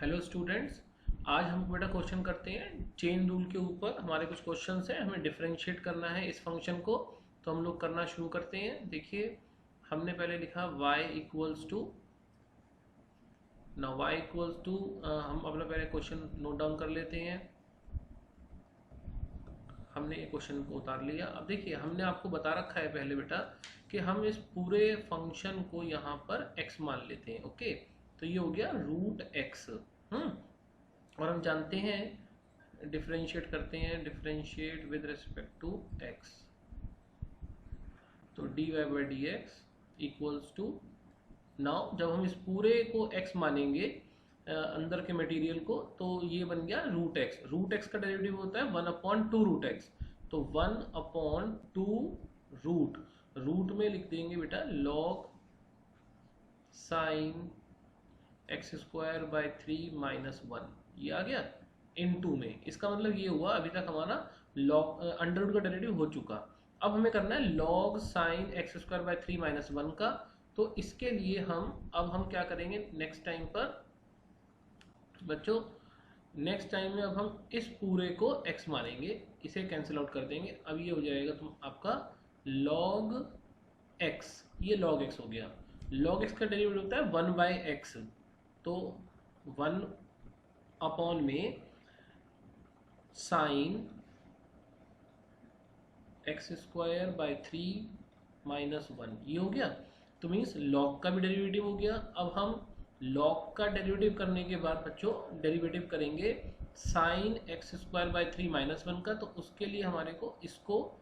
Hello students, आज हम बेटा क्वेश्चन करते हैं चेन रूल के ऊपर। हमारे कुछ क्वेश्चंस हैं, हमें डिफरेंशिएट करना है इस फंक्शन को। तो हम लोग करना शुरू करते हैं। देखिए, हमने पहले लिखा y इक्वल्स टू, ना y इक्वल्स टू, हम अपना पहले क्वेश्चन नोट डाउन कर लेते हैं। हमने ये क्वेश्चन को उतार लिया। अब देखिए, हमने आपको बता रखा है पहले बेटा कि हम इस पूरे फंक्शन को यहाँ पर x मान लेते हैं। ओके, तो ये हो गया रूट x। और हम जानते हैं, डिफरेंशिएट करते हैं, differentiate with respect to x। तो dy by d x equals to, now जब हम इस पूरे को x मानेंगे, अंदर के मटेरियल को, तो ये बन गया रूट x। रूट x का डेरिवेटिव होता है 1/2 रूट x। तो 1/2 रूट, रूट में लिख देंगे बेटा log sine x square by 3 - 1, ये आ गया इनटू में। इसका मतलब ये हुआ, अभी तक हमारा लॉग अंडर रूट का डेरिवेटिव हो चुका। अब हमें करना है log sign x square by 3 - 1 का। तो इसके लिए हम क्या करेंगे नेक्स्ट टाइम पर बच्चों, नेक्स्ट टाइम में अब हम इस पूरे को x मानेंगे, इसे कैंसिल आउट कर देंगे। अब ये हो जाएगा तुम आपका log x, ये log x हो गया। log x का डेरिवेटिव होता है 1/x। तो 1 में साइन एक्स स्क्वायर बाई 3 - 1, ये हो गया। तो मीन्स log का भी डेरिवेटिव हो गया। अब हम log का डेरिवेटिव करने के बाद बच्चों डेरिवेटिव करेंगे साइन एक्स स्क्वायर बाई 3 - 1 का। तो उसके लिए हमारे को इसको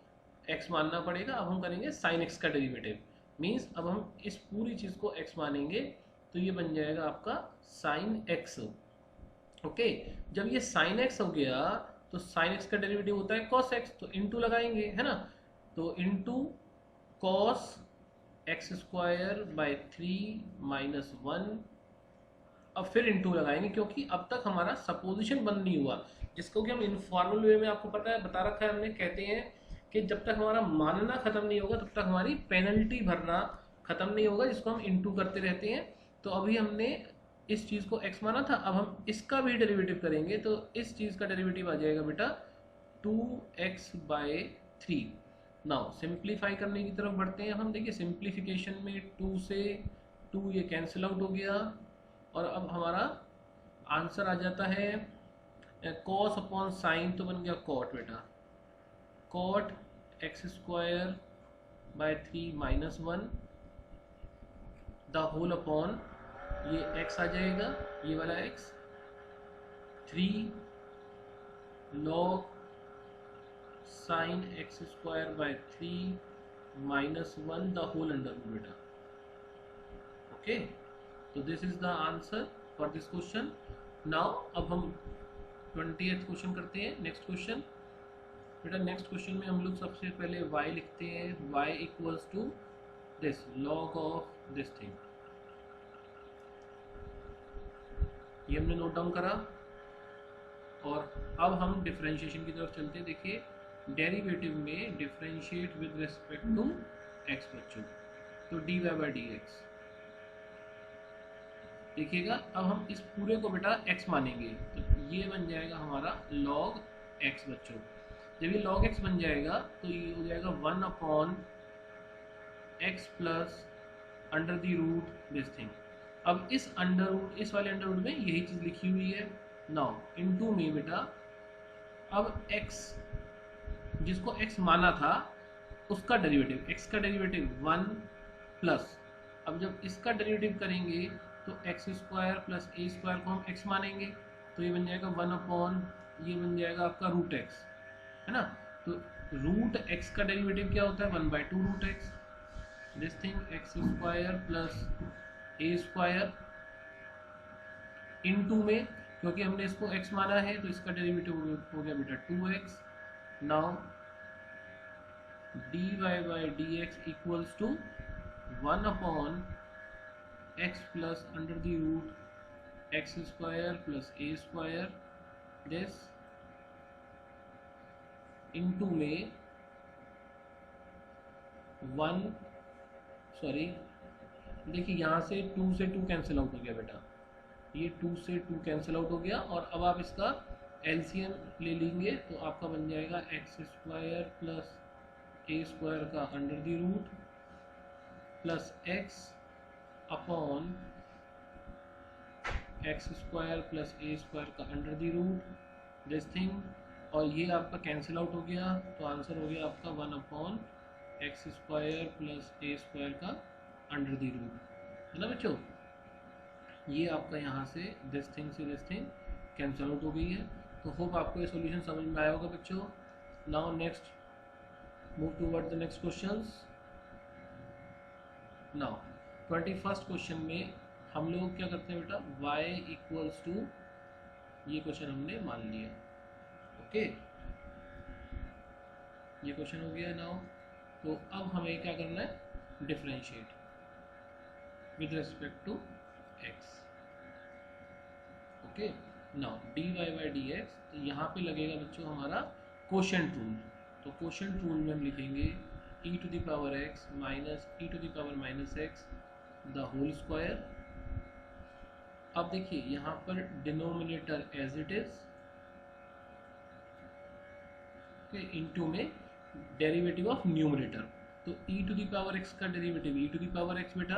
x मानना पड़ेगा। अब हम करेंगे साइन x का डेरिवेटिव, मीन्स अब हम इस पूरी चीज़ को x मानेंगे। तो ये बन जाएगा आपका साइन x। ओके, जब ये साइन x हो गया तो साइन x का डेरिवेटिव होता है cos x, तो इनटू लगाएंगे, है ना। तो into cos x square by 3 - 1। अब फिर इनटू लगाएंगे, क्योंकि अब तक हमारा सपोजिशन बंद नहीं हुआ, जिसको कि हम इनफॉर्मल वे में आपको पता है, बता रखा है हमने, कहते हैं कि जब तक हमारा मानना खत्म नहीं होगा तब तक हमारी पेनल्टी भरना खत्म नहीं होगा, जिसको हम इनटू करते रहते हैं। तो अभी हमने इस चीज़ को x माना था, अब हम इसका भी डेरिवेटिव करेंगे। तो इस चीज़ का डेरिवेटिव आ जाएगा बेटा 2x/3। नाउ सिंप्लीफाई करने की तरफ बढ़ते हैं हम। देखिए, सिंप्लीफिकेशन में 2 से 2 ये कैंसिल आउट हो गया, और अब हमारा आंसर आ जाता है cos अपॉन साइन, तो बन गया cot बेटा, cot x square by 3 - 1 the whole upon, ये x आ जाएगा, ये वाला x, 3 log sine x square by 3 - 1 the whole under root बेटा। ओके, तो this is the answer for this question. Now अब हम 20th क्वेश्चन करते हैं। नेक्स्ट क्वेश्चन बेटा, नेक्स्ट क्वेश्चन में हम लोग सबसे पहले y लिखते हैं। y equals to this log of this thing, ये हमने नोट डाउन करा। और अब हम डिफरेंशिएशन की तरफ चलते हैं। देखिए, डेरिवेटिव में differentiate with respect to x बच्चों, तो dy बाई डी एक्स। देखिएगा, अब हम इस पूरे को बेटा x मानेंगे, तो ये बन जाएगा हमारा log x बच्चों। जब ये log x बन जाएगा तो ये हो जाएगा 1/x plus under the root this thing. अब इस अंडर रूट, इस वाले अंडर रूट में यही चीज़ लिखी हुई है। नाउ इनटू में बेटा, अब x, जिसको x माना था उसका डेरिवेटिव, x का डेरिवेटिव 1 प्लस, अब जब इसका डेरिवेटिव करेंगे तो x square plus a square को हम x मानेंगे, तो ये बन जाएगा 1/, ये बन जाएगा आपका रूट x, है ना। तो रूट x का डेरिवेटिव क्या होता है 1/2 root x, this thing x square plus a square into में, क्योंकि हमने इसको x माना है तो इसका डेरिवेटिव हो गया बेटा 2x। Now dy by d x equals to 1/x plus under the root x square plus a square, this into में 1, सॉरी, देखिए यहाँ से 2 से 2 कैंसिल आउट हो गया बेटा, ये 2 से 2 कैंसिल आउट हो गया, और अब आप इसका एलसीएम ले लेंगे तो आपका बन जाएगा x square plus a square का under the root plus x upon x square plus a square का under the root this thing, और ये आपका कैंसिल आउट हो गया, तो आंसर हो गया आपका 1 upon x square plus a square का अंडर द रूट, है ना बच्चों। ये आपका यहाँ से दिस थिंग कैंसिल आउट हो गई है। तो होप आपको ये सॉल्यूशन समझ में आया होगा बच्चों। Now next move toward the next questions. Now 21st question में हम लोग क्या करते हैं बेटा, y इक्वल्स टू, ये क्वेश्चन हमने मान लिया, ओके ये क्वेश्चन हो गया नाउ। तो अब हमें क्या करना है, differentiate with respect to x, okay. Now dy by d x, तो यहाँ पे लगेगा बच्चों हमारा कोशेंट रूल। तो कोशेंट रूल में हम लिखेंगे e to the power x minus e to the power minus x the whole square. अब देखिए यहाँ पर denominator as it is, into में डेरिवेटिव ऑफ न्यूमरेटर, तो e to the power x का derivative e to the power x बेटा,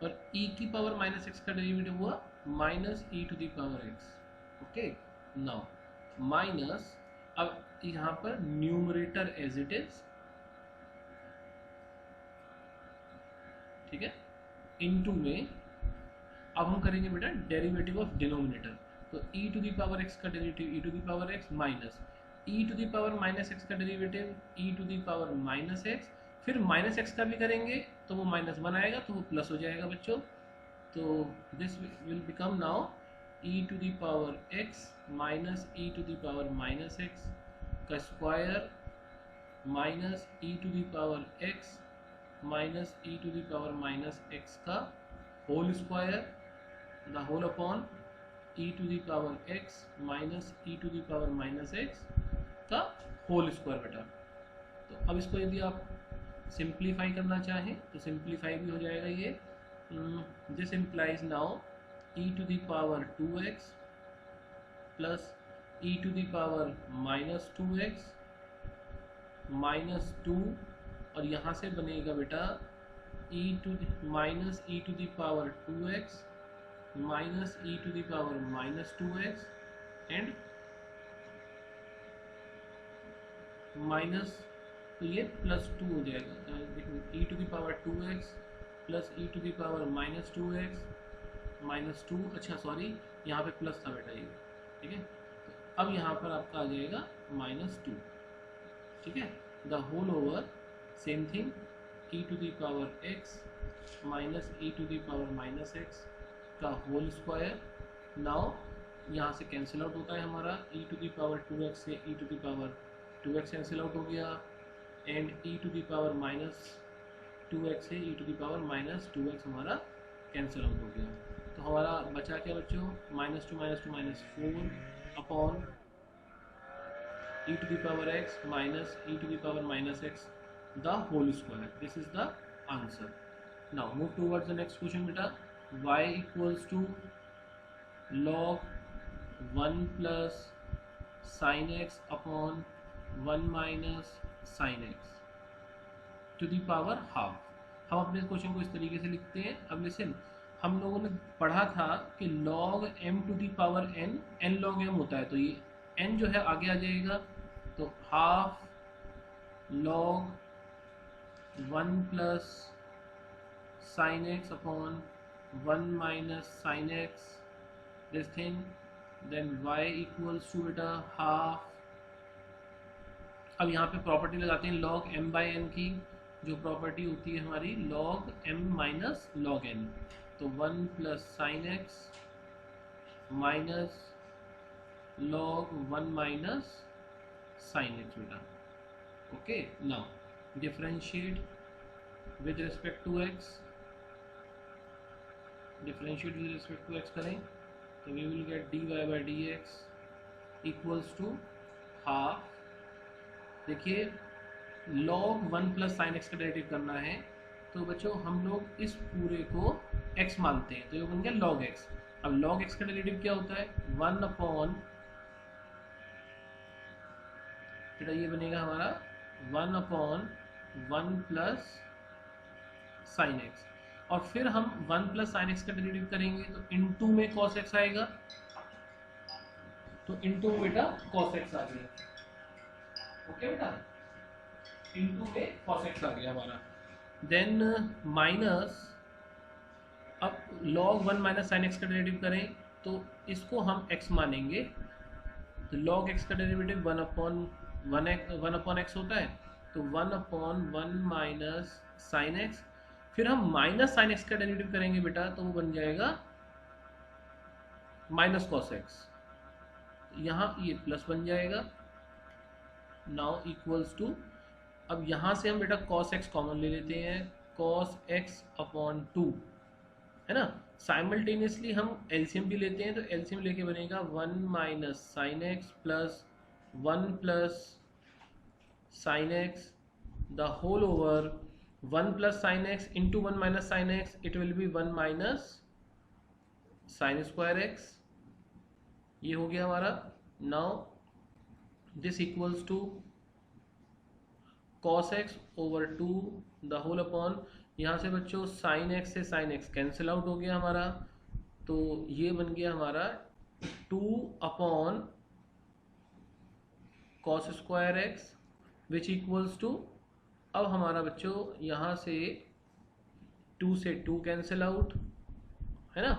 और e की पावर माइनस x का डेरिवेटिव हुआ minus e to the power x, okay. Now minus, अब यहाँ पर न्यूमरेटर एज इट इज, ठीक है, इनटू में अब हम करेंगे बेटा डेरिवेटिव ऑफ डिनोमिनेटर, तो e to the power x का derivative e to the power x minus e to the power minus x का derivative e to the power minus x, फिर माइनस x का भी करेंगे तो वो -1 आएगा, तो वो प्लस हो जाएगा बच्चों। तो this will become now e to the power x minus e to the power minus x का square minus e to the power x minus e to the power minus x का whole square the whole upon e to the power x minus e to the power minus x का whole square बेटा। तो अब इसको यदि आप simplify करना चाहें तो सिंप्लीफाई भी हो जाएगा ये। This implies now e to the power 2x plus e to the power minus 2x minus 2, और यहाँ से बनेगा बेटा minus e to the power 2x minus e to the power minus 2x and minus, तो ये plus 2 हो जाएगा, e to the power 2x plus e to the power minus 2x minus 2, अच्छा सॉरी यहाँ पे प्लस था बेटा ये, ठीक है। तो अब यहाँ पर आपका आ जाएगा -2, ठीक है, the whole over same thing e to the power x minus e to the power minus x का होल स्क्वायर। नाउ यहाँ से कैंसिल आउट होता है हमारा e to the power 2x से e to the power 2x cancel out हो गया, and e to the power minus 2x से e to the power minus 2x हमारा कैंसिल आउट हो गया। तो हमारा बचा क्या बच्चों, -2 -4 upon e to the power x minus e to the power minus x the whole square. This is the answer. Now move towards the next question beta. Y equals to log 1 plus sin x upon 1 minus sin x to the power half. हम अपने question को इस तरीके से लिखते हैं। अब listen, हम लोगों ने पढ़ा था कि log m to the power n log m होता है, तो ये n जो है आगे आ जाएगा, तो half log 1 plus sin x upon 1 minus sin x this thing, then y equals to बेटा हाफ। अब यहाँ पे प्रॉपर्टी लगाते हैं log m by n की, जो प्रॉपर्टी होती है हमारी log m minus log n, तो 1 plus sin x minus log 1 minus sin x बेटा, okay. Now differentiate with respect to x, differentiate with respect to x करें तो we will get dy by dx equals to half। देखिए log 1 plus sin x का derivative करना है, तो बच्चों हम लोग इस पूरे को x मानते हैं, तो ये बन गया log x। अब log x का डेरिवेटिव क्या होता है, 1 अपॉन, बेटा ये बनेगा हमारा 1 अपॉन 1 प्लस साइन एक्स, और फिर हम 1 प्लस साइन एक्स का डेरिवेटिव करेंगे तो इनटू में cos x आएगा, तो इनटू में बेटा cos x आ गया। ओके बेटा, इनटू में cos x आ गया हमारा। देन माइनस, अब log 1 माइनस साइन एक्स का डेरिवेटिव करें तो इसको हम x मानेंगे, तो log x का डेरिवेटिव 1 अपॉन x होता है, तो 1 अपॉन 1 माइनस साइन एक्स, फिर हम माइनस साइन एक्स का डेरिवेटिव करेंगे बेटा तो वो बन जाएगा माइनस कॉस एक्स, यहाँ ये प्लस बन जाएगा। नाउ इक्वल्स टू, अब यहाँ से हम बेटा कॉस एक्स कॉमन ले लेते हैं, कॉस एक्स अपॉन 2 है ना। साइमल्टेनियसली हम एलसीएम भी लेते हैं, तो एलसीएम लेके बनेगा 1 minus sine x plus 1 plus sine x the whole over 1 plus sin x into 1 minus sin x, it will be 1 minus sin square x, ये हो गया हमारा। Now this equals to cos x over 2 the whole upon, यहाँ से बच्चों sin x से sin x cancel out हो गया हमारा, तो ये बन गया हमारा 2 upon cos square x which equals to, अब हमारा बच्चों यहाँ से 2 से 2 कैंसिल आउट है ना,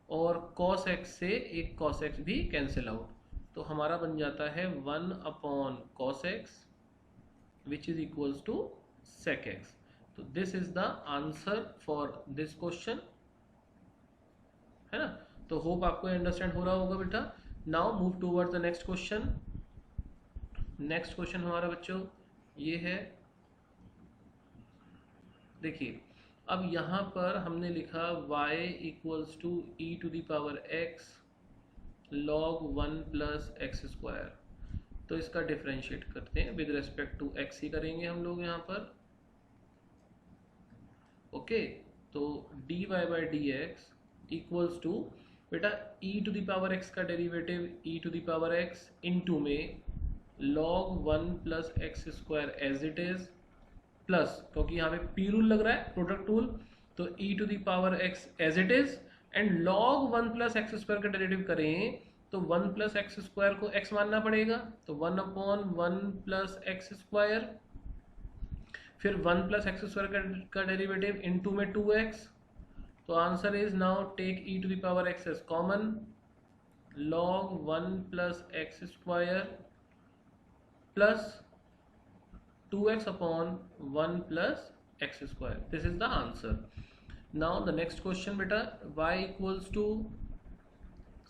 और cos x से एक cos x भी कैंसिल आउट, तो हमारा बन जाता है 1 upon cos x which is equals to sec x। तो this is the answer for this question, है ना। तो होप आपको अंडरस्टैंड हो रहा होगा बेटा। Now move toward the next question. Next question हमारा बच्चों ये है, देखिए अब यहाँ पर हमने लिखा y equals to e to the power x log 1 plus x square, तो इसका डिफरेंशिएट करते हैं विद रेस्पेक्ट टू x ही करेंगे हम लोग यहाँ पर। ओके, तो dy by d x equals to, बेटा e to the power x का derivative e to the power x into में log 1 plus x square as it is, plus क्योंकि यहाँ पे पी रूल लग रहा है प्रोडक्ट रूल, तो e to the power x as it is, and log 1 plus x square का derivative करें तो 1 प्लस एक्स स्क्वायर को x मानना पड़ेगा, तो 1 अपॉन 1 प्लस एक्स स्क्वायर, फिर 1 प्लस एक्स स्क्वायर का डेरिवेटिव इनटू में 2x, तो answer is now take e to the power x as common, log 1 plus x square plus 2x upon 1 plus x square. This is the answer. Now the next question beta, y equals to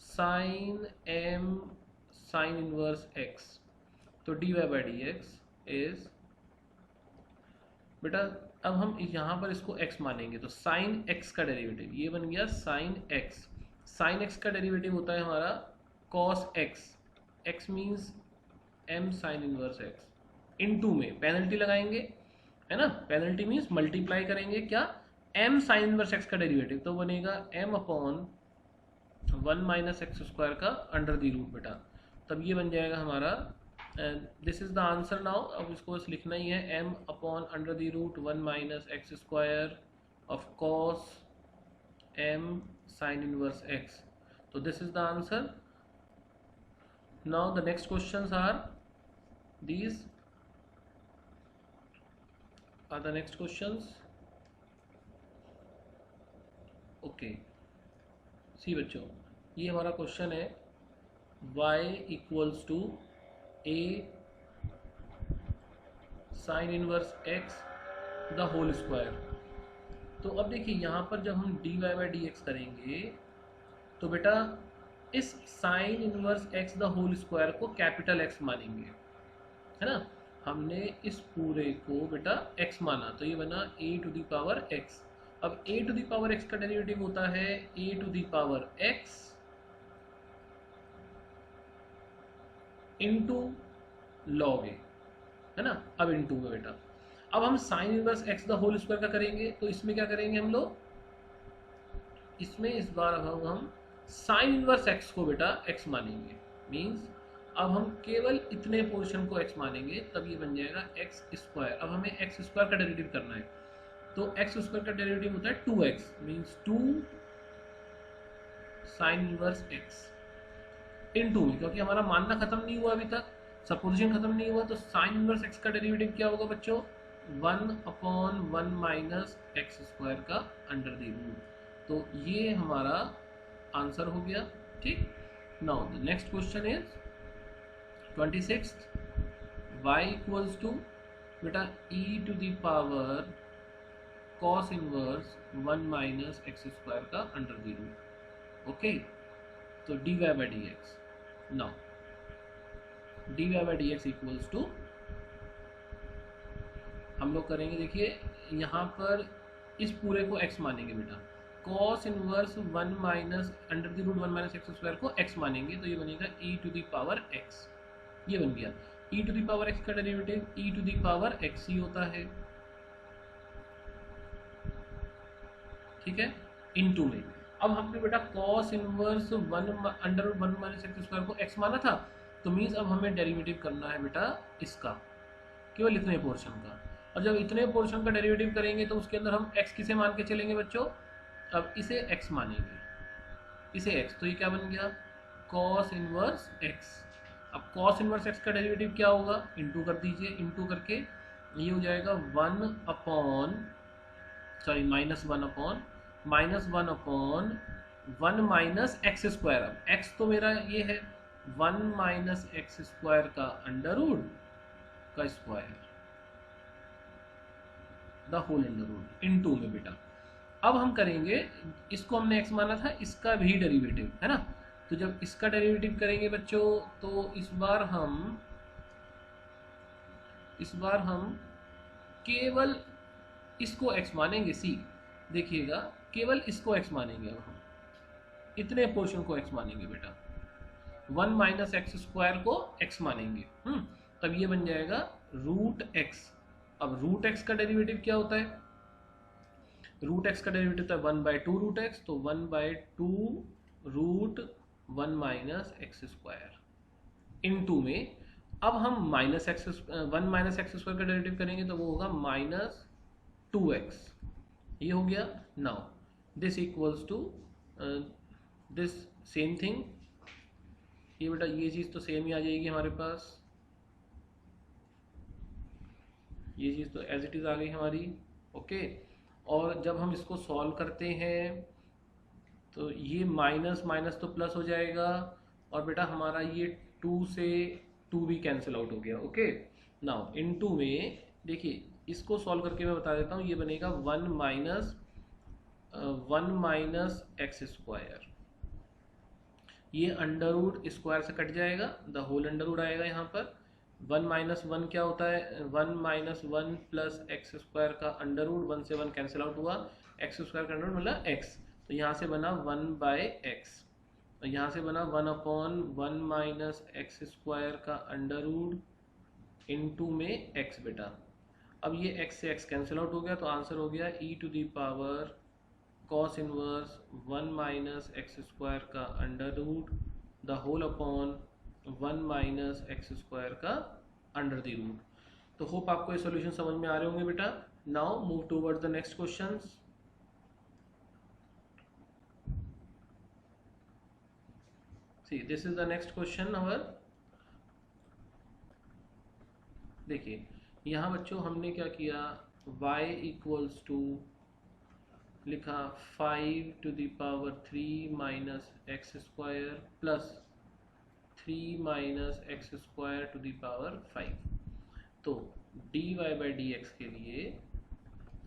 sin m sin inverse x, तो dy by dx is, बेटा अब हम यहाँ पर इसको x मानेंगे, तो sin x का डेरिवेटिव ये बन गया sin x, sin x का डेरिवेटिव होता है हमारा cos x, x means m sin inverse x, into में पेनल्टी लगाएंगे है ना, पेनल्टी मीन्स मल्टीप्लाई करेंगे क्या, m साइन इनवर्स x का डेरिवेटिव, तो बनेगा m upon 1 minus x square का अंडर दी रूट बेटा, तब ये बन जाएगा हमारा, this is the answer now. अब इसको बस लिखना ही है, m upon under the root 1 minus x square of cos m sine inverse x, तो this is the answer. Now the next questions are these are the next questions. Okay see बच्चों, ये हमारा क्वेश्चन है y equals to a sine inverse x the whole square, तो अब देखिए यहाँ पर जब हम dy बाई डी एक्स करेंगे तो बेटा इस sine inverse x the whole square को कैपिटल X मानेंगे, है ना। हमने इस पूरे को बेटा x माना, तो ये बना a to the power x। अब a to the power x का डेरिवेटिव होता है a to the power x into log a, है ना। अब इनटू में बेटा, अब हम sine inverse x the whole square का करेंगे, तो इसमें क्या करेंगे हम लोग, इसमें इस बार अब हम साइन इनवर्स एक्स को बेटा एक्स मानेंगे, मीन्स अब हम केवल इतने पोर्शन को एक्स मानेंगे, तब ये बन जाएगा एक्स स्क्वायर। अब हमें एक्स स्क्वायर का डेरिवेटिव करना है, तो एक्स स्क्वायर का डेरिवेटिव होता है 2x, means 2 sine inverse x in 2 में, क्योंकि हमारा मानना खत्म नहीं हुआ अभी तक, सपोजिशन खत्म नहीं हुआ, तो साइन इनवर्स एक्स का डेरिवेटिव क्या होगा बच्चों, 1/1 माइनस एक्स स्क्वायर का अंडर द रूट। तो ये हमारा आंसर हो गया। ठीक, now the next question is 26, y equals to बेटा e to the power cos inverse 1 minus x square का अंडर द रूट। ओके, तो dy by d x, now dy by d x equals to हम लोग करेंगे, देखिए यहाँ पर इस पूरे को x मानेंगे बेटा, cos inverse 1 minus under the root 1 minus x square को x मानेंगे, तो ये बनेगा e to the power x। ये बन गया e to the power x का derivative e to the power x ही होता है। ठीक है, इनटू में अब हमने बेटा cos inverse 1 under root 1 minus x square को x माना था, तो मीन्स अब हमें डेरिवेटिव करना है बेटा इसका, केवल इतने पोर्शन का। और जब इतने पोर्शन का डेरिवेटिव करेंगे तो उसके अंदर हम x किसे मान के चलेंगे बच्चों, अब इसे x मानेंगे, इसे x, तो ये क्या बन गया cos इनवर्स x। अब cos इनवर्स x का डेरिवेटिव क्या होगा, इनटू कर दीजिए, इनटू करके ये हो जाएगा -1 माइनस एक्स स्क्वायर। अब x तो मेरा ये है 1 माइनस एक्स स्क्वायर का अंडर रूट का square, the whole under root into में बेटा। अब हम करेंगे, इसको हमने x माना था, इसका भी डेरिवेटिव है ना, तो जब इसका डेरिवेटिव करेंगे बच्चों, तो इस बार हम केवल इसको x मानेंगे। सी देखिएगा, केवल इसको x मानेंगे, अब हम इतने पोर्शन को x मानेंगे बेटा, 1 माइनस एक्स स्क्वायर को x मानेंगे। तब ये बन जाएगा रूट x। अब रूट x का डेरिवेटिव क्या होता है, रूट x का डेरिवेटिव होता है 1/2 रूट x, तो 1/2 root 1 minus x square into में, अब हम 1 माइनस एक्स स्क्वायर का डेरिवेटिव करेंगे, तो वो होगा -2x। ये हो गया। Now this equals to this same thing, ये बेटा ये चीज़ तो सेम ही आ जाएगी हमारे पास, ये चीज़ तो एज इट इज़ आ गई हमारी। ओके, और जब हम इसको सॉल्व करते हैं तो ये माइनस माइनस तो प्लस हो जाएगा, और बेटा हमारा ये 2 से 2 भी कैंसिल आउट हो गया। ओके, नाउ इनटू में देखिए, इसको सॉल्व करके मैं बता देता हूँ, ये बनेगा 1 माइनस एक्स स्क्वायर, ये अंडर रूट स्क्वायर से कट जाएगा, द होल अंडर रूट आएगा यहाँ पर। 1 माइनस 1 क्या होता है, 1 माइनस 1 प्लस एक्स स्क्वायर का अंडर रूट, 1 से 1 कैंसिल आउट हुआ, एक्स स्क्वायर का अंडर रूट मतलब x, तो यहाँ से बना 1/x, और यहाँ से बना 1/1 माइनस एक्स स्क्वायर का अंडर रूट इनटू में x बेटा। अब ये x से x कैंसिल आउट हो गया, तो आंसर हो गया e to the power cos inverse 1 minus x square का under root the whole upon 1 minus x square का अंडर द रूट। तो होप आपको ये सॉल्यूशन समझ में आ रहे होंगे बेटा। Now move towards the next questions. See, this is the next question our। देखिए यहाँ बच्चों हमने क्या किया, y इक्वल्स टू लिखा 5 to the power 3 minus x square plus 3 minus x square to the power 5। तो dy बाई डी एक्स के लिए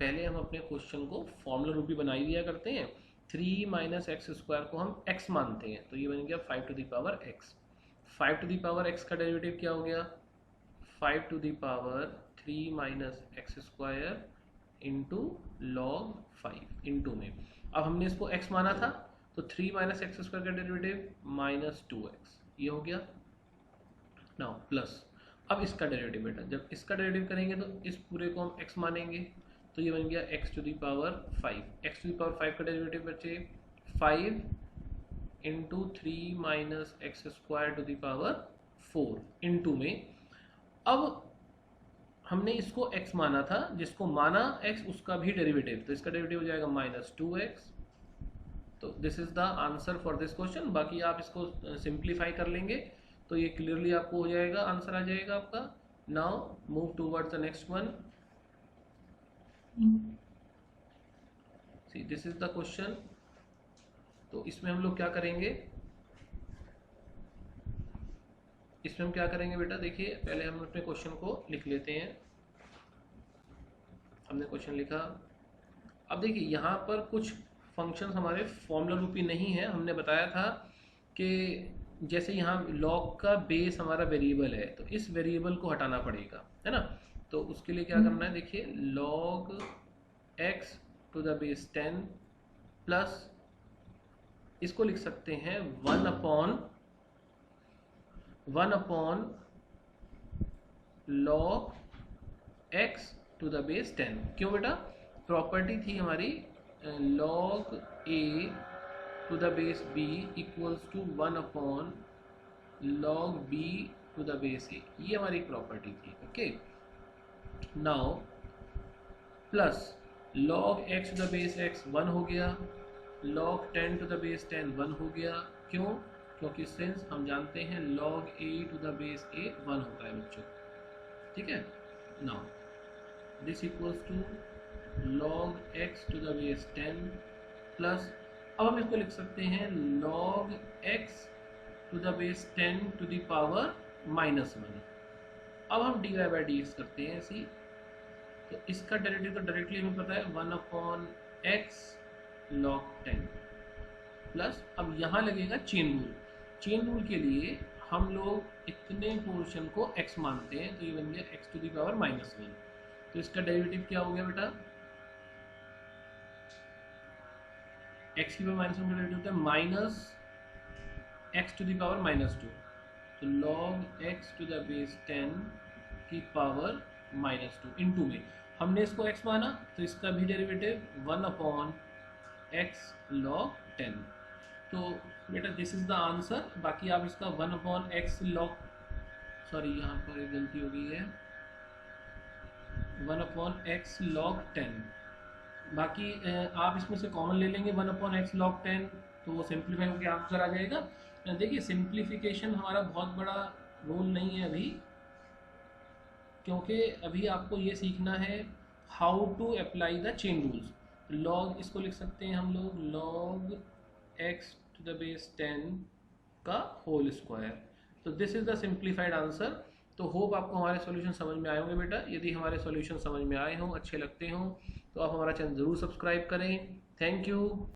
पहले हम अपने क्वेश्चन को फॉर्मूला रूप भी बना ही दिया करते हैं। 3 माइनस एक्स स्क्वायर को हम x मानते हैं, तो ये बन गया 5 to the power x। 5 to the power x का डेरिवेटिव क्या हो गया, 5 to the power 3 minus x square into log 5 into में। अब हमने इसको x माना था, तो 3 माइनस एक्स स्क्वायर का डेरिवेटिव -2x, ये हो गया। नाउ प्लस अब इसका डेरिवेटिव बेटा, जब इसका डेरिवेटिव करेंगे तो इस पूरे को हम x मानेंगे, तो ये बन गया x to the power 5। x to the power 5 का डेरिवेटिव बचे 5 into 3 minus x square to the power 4 into में, अब हमने इसको x माना था, जिसको माना x उसका भी डेरिवेटिव, तो इसका डेरिवेटिव हो जाएगा -2x। तो this is the answer for this question. बाकी आप इसको सिंप्लीफाई कर लेंगे तो ये क्लियरली आपको हो जाएगा, आंसर आ जाएगा आपका। Now move towards the next one. See this is the question. तो इसमें हम लोग क्या करेंगे, इसमें हम क्या करेंगे बेटा, देखिए पहले हम अपने क्वेश्चन को लिख लेते हैं। हमने क्वेश्चन लिखा। अब देखिए यहाँ पर कुछ फंक्शंस हमारे फॉर्मूला रूपी नहीं है। हमने बताया था कि जैसे यहाँ लॉग का बेस हमारा वेरिएबल है, तो इस वेरिएबल को हटाना पड़ेगा, है ना। तो उसके लिए क्या करना है, देखिए log x to the base 10 plus इसको लिख सकते हैं 1 upon log x to the base 10। क्यों बेटा, प्रॉपर्टी थी हमारी log a to the base b equals to 1 upon log b to the base a, ये हमारी प्रॉपर्टी थी। Okay, now plus log x to the base x 1 हो गया, log 10 to the base 10 1 हो गया। क्यों, क्योंकि सिंस हम जानते हैं log a to the base a 1 होता है बच्चों, ठीक है। Now this equals to log x to the base 10 plus, अब हम इसको लिख सकते हैं log x to the base 10 to the power -1। अब हम dy बाई dx करते हैं इसी, तो इसका डेरिवेटिव तो डायरेक्टली हमें पता है 1 अपॉन x log 10 प्लस, अब यहाँ लगेगा चेन रूल। चेन रूल के लिए हम लोग इतने पोर्शन को x मानते हैं, तो ये बन गया x टू द पावर -1। तो इसका डेरिवेटिव क्या हो गया बेटा, x की पावर -1 का डेरिवेटिव होता है minus x to the power -2, तो log x to the base 10 की पावर -2 इंटू में हमने इसको x माना, तो इसका भी डेरिवेटिव 1 अपॉन x log 10। तो बेटा दिस इज द आंसर। बाकी आप इसका 1 अपॉन x log, सॉरी यहाँ पर एक गलती हो गई है, 1 अपॉन x log 10, बाकी आप इसमें से कॉमन ले लेंगे 1 अपॉन x log 10, तो वो सिंप्लीफाई होकर आंसर आ जाएगा। देखिए सिंप्लीफिकेशन हमारा बहुत बड़ा रोल नहीं है अभी, क्योंकि अभी आपको ये सीखना है how to apply the chain rules. log इसको लिख सकते हैं हम लोग log x to the base 10 का होल स्क्वायर। तो this is the simplified answer. तो होप आपको हमारे सॉल्यूशन समझ में आए होंगे बेटा। यदि हमारे सॉल्यूशन समझ में आए हों, अच्छे लगते हों, तो आप हमारा चैनल ज़रूर सब्सक्राइब करें। Thank you.